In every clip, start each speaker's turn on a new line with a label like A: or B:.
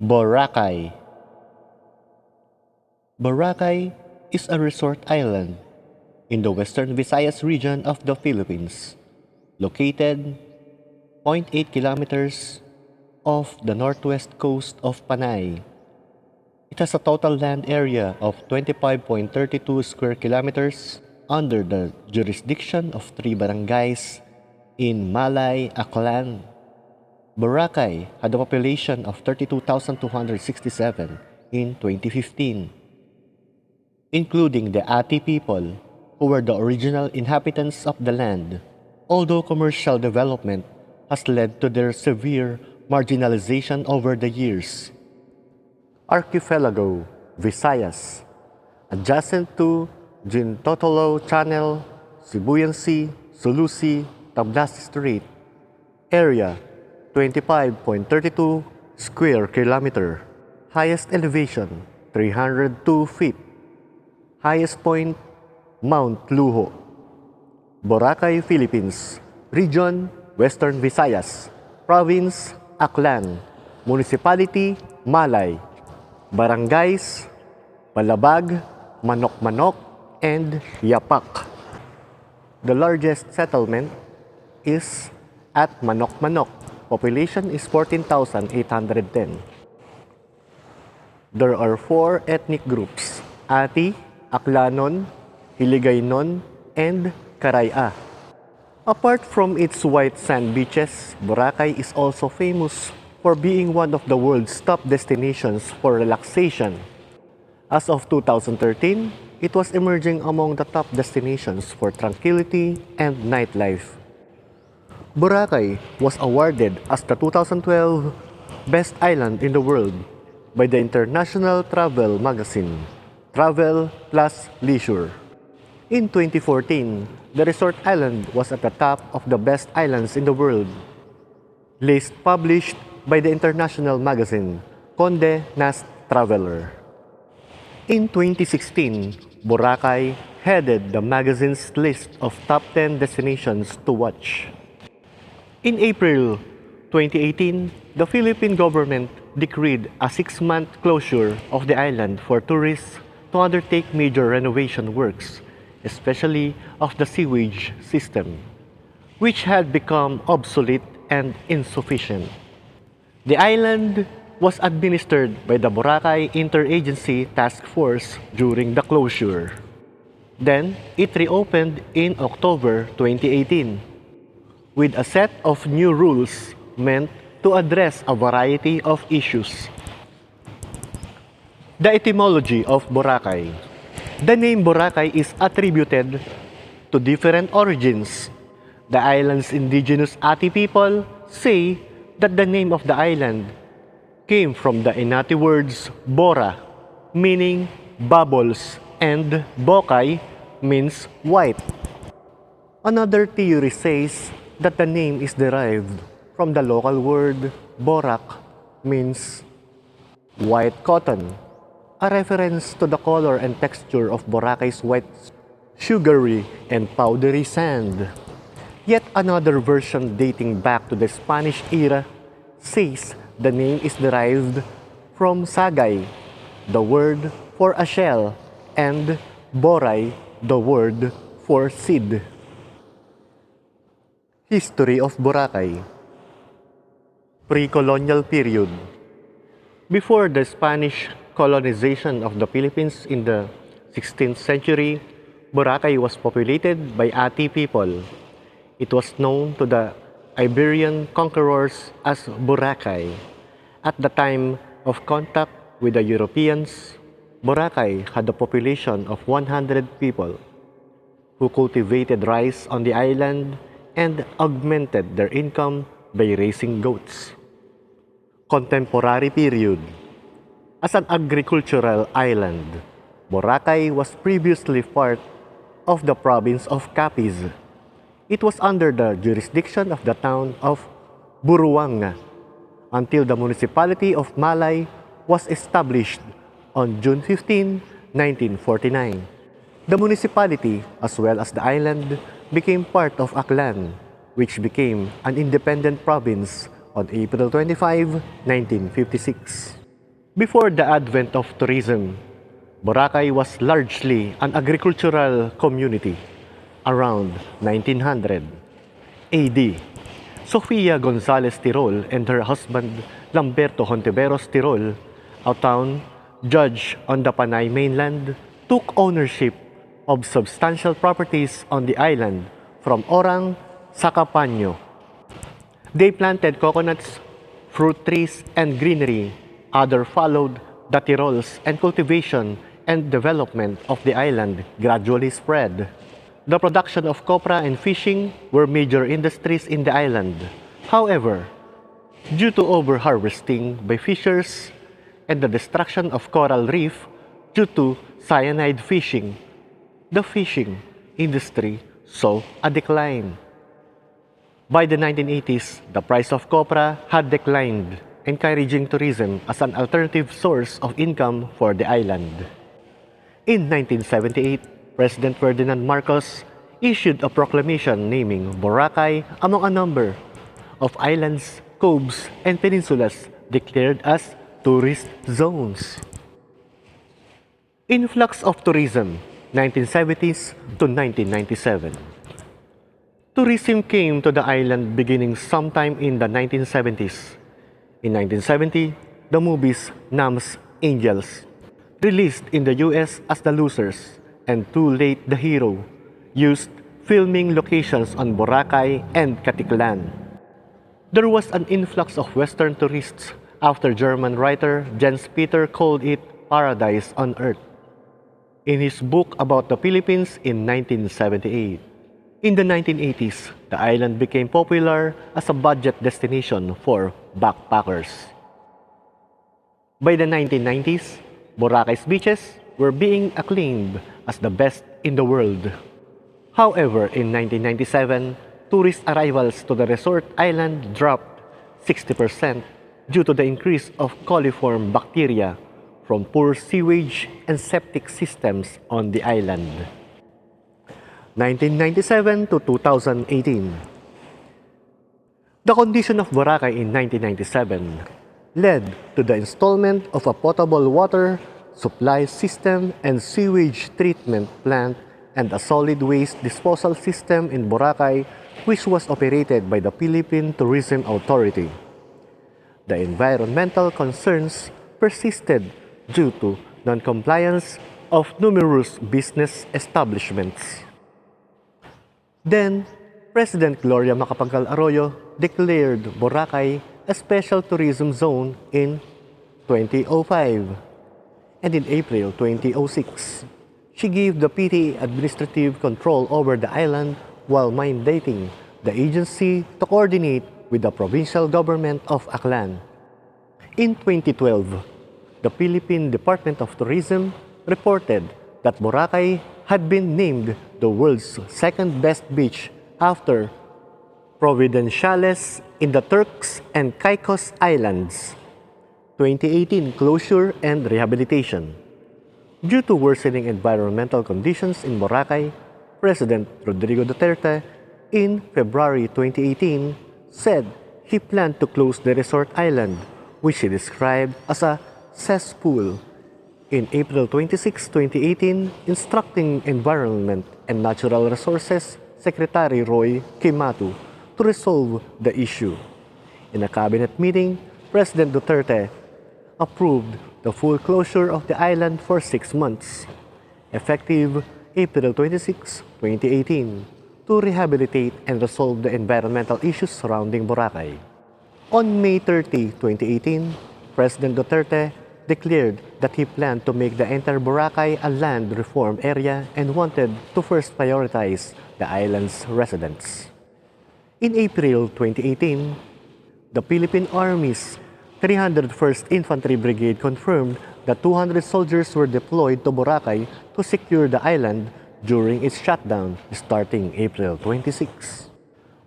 A: Boracay. Boracay is a resort island in the western Visayas region of the Philippines, located zero point 0.8 kilometers off the northwest coast of Panay. It has a total land area of 25.32 square kilometers under the jurisdiction of 3 barangays in Malay, Aklan. Boracay had a population of 32,267 in 2015, including the Ati people, who were the original inhabitants of the land, although commercial development has led to their severe marginalization over the years. Archipelago, Visayas, adjacent to Gintotolo Channel, Sibuyan Sea, Sulu Sea, Tablas Strait, area 25.32 square kilometer, highest elevation 302 feet, highest point Mount Luho, Boracay, Philippines, Region Western Visayas, Province Aklan, Municipality Malay, Barangays Palabag, Manok-Manok, and Yapak. The largest settlement is at Manok-Manok. Population is 14,810. There are 4 ethnic groups: Ati, Aklanon, Hiligaynon, and Karaya. Apart from its white sand beaches, Boracay is also famous for being one of the world's top destinations for relaxation. As of 2013, it was emerging among the top destinations for tranquility and nightlife. Boracay was awarded as the 2012 Best Island in the World by the international travel magazine, Travel Plus Leisure. In 2014, the resort island was at the top of the best islands in the world, list published by the international magazine, Condé Nast Traveler. In 2016, Boracay headed the magazine's list of top 10 destinations to watch. In April 2018, the Philippine government decreed a 6-month closure of the island for tourists to undertake major renovation works, especially of the sewage system, which had become obsolete and insufficient. The island was administered by the Boracay Interagency Task Force during the closure. Then, it reopened in October 2018 with a set of new rules meant to address a variety of issues. The etymology of Boracay. The name Boracay is attributed to different origins. The island's indigenous Ati people say that the name of the island came from the Inati words Bora, meaning bubbles, and Bokay means white. Another theory says that the name is derived from the local word Borak, means white cotton, a reference to the color and texture of Boracay's white, sugary, and powdery sand. Yet another version dating back to the Spanish era says the name is derived from sagay, the word for a shell, and boray, the word for seed. History of Boracay. Pre-colonial period. Before the Spanish colonization of the Philippines in the 16th century, Boracay was populated by Ati people. It was known to the Iberian conquerors as Boracay. At the time of contact with the Europeans, Boracay had a population of 100 people who cultivated rice on the island and augmented their income by raising goats. Contemporary period. As an agricultural island, Boracay was previously part of the province of Capiz. It was under the jurisdiction of the town of Buruanga until the municipality of Malay was established on June 15, 1949. The municipality, as well as the island, became part of Aklan, which became an independent province on April 25, 1956. Before the advent of tourism, Boracay was largely an agricultural community. Around 1900 AD, Sofia Gonzalez Tirol and her husband Lamberto Hontiveros Tirol, a town judge on the Panay mainland, took ownership of substantial properties on the island from Orang Sacapano. They planted coconuts, fruit trees, and greenery. Others followed the Tirols, and cultivation and development of the island gradually spread. The production of copra and fishing were major industries in the island. However, due to overharvesting by fishers and the destruction of coral reef due to cyanide fishing, the fishing industry saw a decline. By the 1980s, the price of copra had declined, encouraging tourism as an alternative source of income for the island. In 1978, President Ferdinand Marcos issued a proclamation naming Boracay among a number of islands, coves, and peninsulas declared as tourist zones. Influx of tourism, 1970s to 1997. Tourism came to the island beginning sometime in the 1970s. In 1970, the movies Nam's Angels, released in the US as The Losers and Too Late the Hero, used filming locations on Boracay and Caticlan. There was an influx of Western tourists after German writer Jens Peter called it paradise on earth in his book about the Philippines in 1978. In the 1980s, the island became popular as a budget destination for backpackers. By the 1990s, Boracay's beaches were being acclaimed as the best in the world. However, in 1997, tourist arrivals to the resort island dropped 60% due to the increase of coliform bacteria from poor sewage and septic systems on the island. 1997 to 2018. The condition of Boracay in 1997 led to the installment of a potable water supply system and sewage treatment plant and a solid waste disposal system in Boracay, which was operated by the Philippine Tourism Authority. The environmental concerns persisted due to non-compliance of numerous business establishments. Then, President Gloria Macapagal Arroyo declared Boracay a special tourism zone in 2005. And in April 2006, she gave the PTA administrative control over the island while mandating the agency to coordinate with the provincial government of Aklan. In 2012, the Philippine Department of Tourism reported that Boracay had been named the world's second best beach after Providenciales in the Turks and Caicos Islands. 2018 Closure and Rehabilitation. Due to worsening environmental conditions in Boracay, President Rodrigo Duterte in February 2018 said he planned to close the resort island, which he described as a cesspool. In April 26, 2018, instructing Environment and Natural Resources Secretary Roy Kimatu to resolve the issue. In a cabinet meeting, President Duterte approved the full closure of the island for 6 months, effective April 26, 2018, to rehabilitate and resolve the environmental issues surrounding Boracay. On May 30, 2018, President Duterte declared that he planned to make the entire Boracay a land reform area and wanted to first prioritize the island's residents. In April 2018, the Philippine Army's 301st Infantry Brigade confirmed that 200 soldiers were deployed to Boracay to secure the island during its shutdown starting April 26.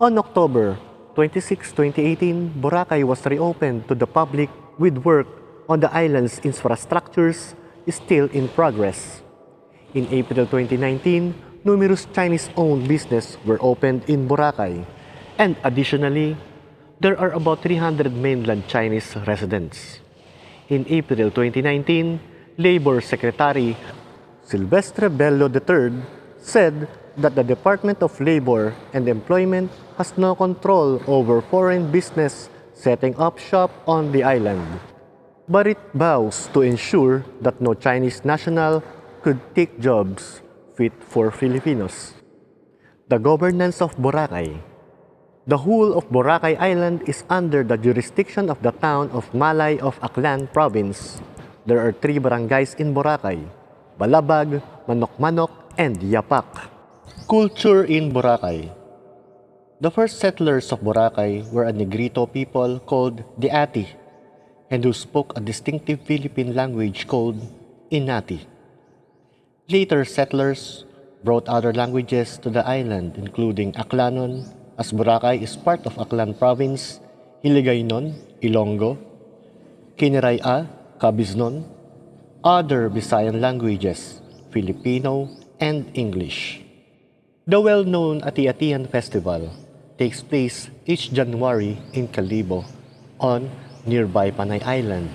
A: On October 26, 2018, Boracay was reopened to the public with work on the island's infrastructures still in progress. In April 2019, numerous Chinese-owned businesses were opened in Boracay, and additionally, there are about 300 mainland Chinese residents. In April 2019, Labor Secretary Silvestre Bello III said that the Department of Labor and Employment has no control over foreign business setting up shop on the island, but it vows to ensure that no Chinese national could take jobs fit for Filipinos. The Governance of Boracay. The whole of Boracay Island is under the jurisdiction of the town of Malay of Aklan Province. There are 3 barangays in Boracay: Balabag, Manok-Manok, and Yapak. Culture in Boracay. The first settlers of Boracay were a Negrito people called the Ati, and who spoke a distinctive Philippine language called Inati. Later settlers brought other languages to the island, including Aklanon, as Boracay is part of Aklan Province, Hiligaynon, Ilonggo, Kiniraya, Cabiznon, other Visayan languages, Filipino, and English. The well-known Atiatian Festival takes place each January in Calibo on nearby Panay Island.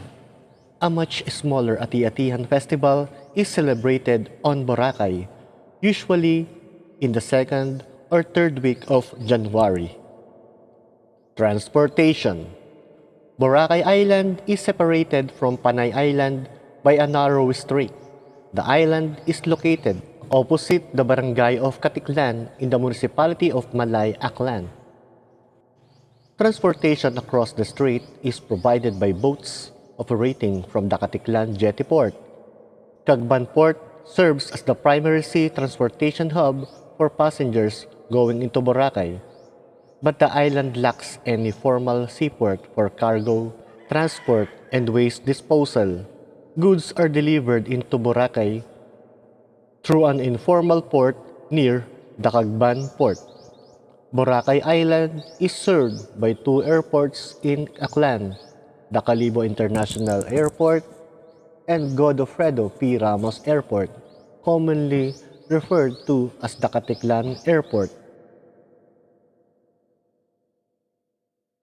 A: A much smaller Atiatian Festival is celebrated on Boracay, usually in the 2nd or 3rd week of January. Transportation. Boracay Island is separated from Panay Island by a narrow strait. The island is located opposite the barangay of Katiklan in the municipality of Malay, Aklan. Transportation across the strait is provided by boats operating from the Katiklan jetty port. Cagban Port serves as the primary sea transportation hub for passengers going into Boracay, but the island lacks any formal seaport for cargo, transport, and waste disposal. Goods are delivered into Boracay through an informal port near the Cagban Port. Boracay Island is served by 2 airports in Aklan, the Calibo International Airport and Godofredo P. Ramos Airport, commonly referred to as the Katiklan Airport.